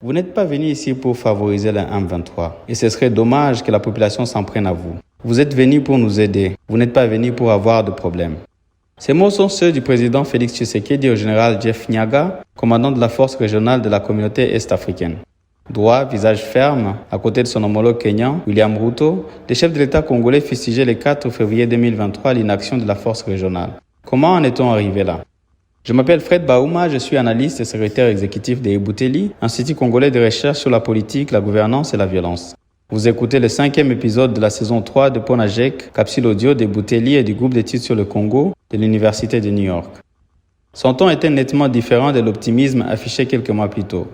Vous n'êtes pas venu ici pour favoriser le M23 et ce serait dommage que la population s'en prenne à vous. Vous êtes venu pour nous aider, vous n'êtes pas venu pour avoir de problèmes. Ces mots sont ceux du président Félix Tshisekedi au général Jeff Nyaga, commandant de la force régionale de la communauté est-africaine. Droit, visage ferme, à côté de son homologue kenyan, William Ruto, le chef de l'État congolais fustigé le 4 février 2023 l'inaction de la force régionale. Comment en est-on arrivé là? Je m'appelle Fred Baouma, je suis analyste et secrétaire exécutif de Ebuteli, Institut congolais de recherche sur la politique, la gouvernance et la violence. Vous écoutez le 5e épisode de la saison 3 de Ponajek, capsule audio d'Ebuteli et du groupe d'études sur le Congo de l'Université de New York. Son ton était nettement différent de l'optimisme affiché quelques mois plus tôt.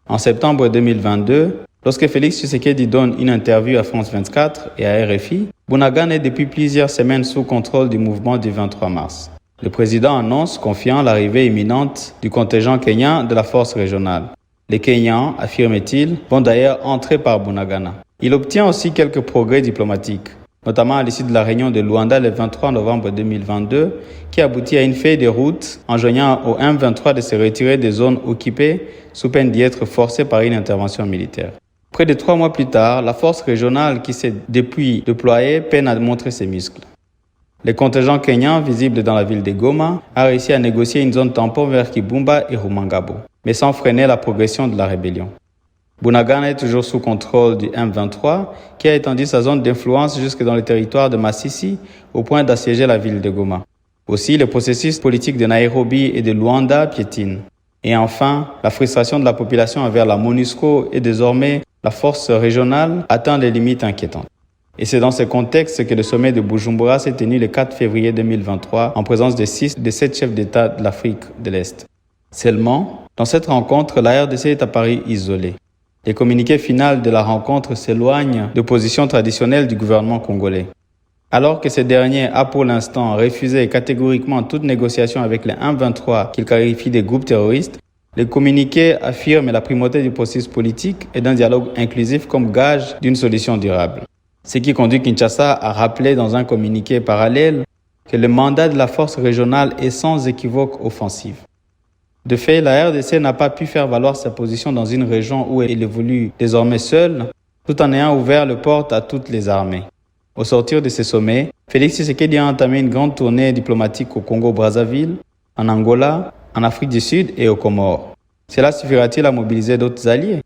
En septembre 2022, lorsque Félix Tshisekedi donne une interview à France 24 et à RFI, Bunagana est depuis plusieurs semaines sous contrôle du mouvement du 23 mars. Le président annonce, confiant l'arrivée imminente du contingent kenyan de la force régionale. Les Kenyans, affirme-t-il, vont d'ailleurs entrer par Bunagana. Il obtient aussi quelques progrès diplomatiques, notamment à l'issue de la réunion de Luanda le 23 novembre 2022, qui aboutit à une feuille de route enjoignant au M23 de se retirer des zones occupées sous peine d'y être forcé par une intervention militaire. Près de 3 mois plus tard, la force régionale qui s'est depuis déployée peine à montrer ses muscles. Le contingent kenyan, visible dans la ville de Goma, a réussi à négocier une zone tampon vers Kibumba et Rumangabo, mais sans freiner la progression de la rébellion. Bunagana est toujours sous contrôle du M23, qui a étendu sa zone d'influence jusque dans le territoire de Masisi, au point d'assiéger la ville de Goma. Aussi, le processus politique de Nairobi et de Luanda piétine. Et enfin, la frustration de la population envers la MONUSCO et désormais la force régionale atteint des limites inquiétantes. Et c'est dans ce contexte que le sommet de Bujumbura s'est tenu le 4 février 2023 en présence de 6 des 7 chefs d'État de l'Afrique de l'Est. Seulement, dans cette rencontre, la RDC est apparue isolée. Les communiqués finaux de la rencontre s'éloignent de positions traditionnelles du gouvernement congolais. Alors que ce dernier a pour l'instant refusé catégoriquement toute négociation avec les M23 qu'il qualifie de groupes terroristes, les communiqués affirment la primauté du processus politique et d'un dialogue inclusif comme gage d'une solution durable. Ce qui conduit Kinshasa à rappeler dans un communiqué parallèle que le mandat de la force régionale est sans équivoque offensif. De fait, la RDC n'a pas pu faire valoir sa position dans une région où elle évolue désormais seule, tout en ayant ouvert les portes à toutes les armées. Au sortir de ce sommet, Félix Tshisekedi a entamé une grande tournée diplomatique au Congo-Brazzaville, en Angola, en Afrique du Sud et aux Comores. Cela suffira-t-il à mobiliser d'autres alliés?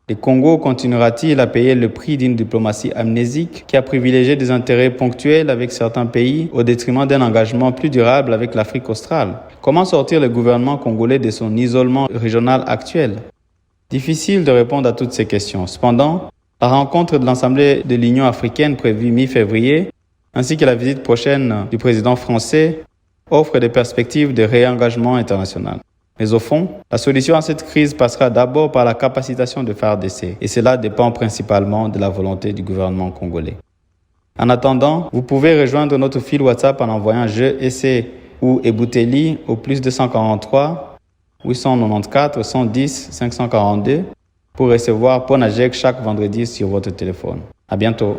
Le Congo continuera-t-il à payer le prix d'une diplomatie amnésique qui a privilégié des intérêts ponctuels avec certains pays au détriment d'un engagement plus durable avec l'Afrique australe? Comment sortir le gouvernement congolais de son isolement régional actuel? Difficile de répondre à toutes ces questions. Cependant, la rencontre de l'Assemblée de l'Union africaine prévue mi-février, ainsi que la visite prochaine du président français, offrent des perspectives de réengagement international. Mais au fond, la solution à cette crise passera d'abord par la capacitation de FARDC, et cela dépend principalement de la volonté du gouvernement congolais. En attendant, vous pouvez rejoindre notre fil WhatsApp en envoyant Je, Essai ou Ebuteli au +243 894 110 542 pour recevoir Ponajek chaque vendredi sur votre téléphone. À bientôt.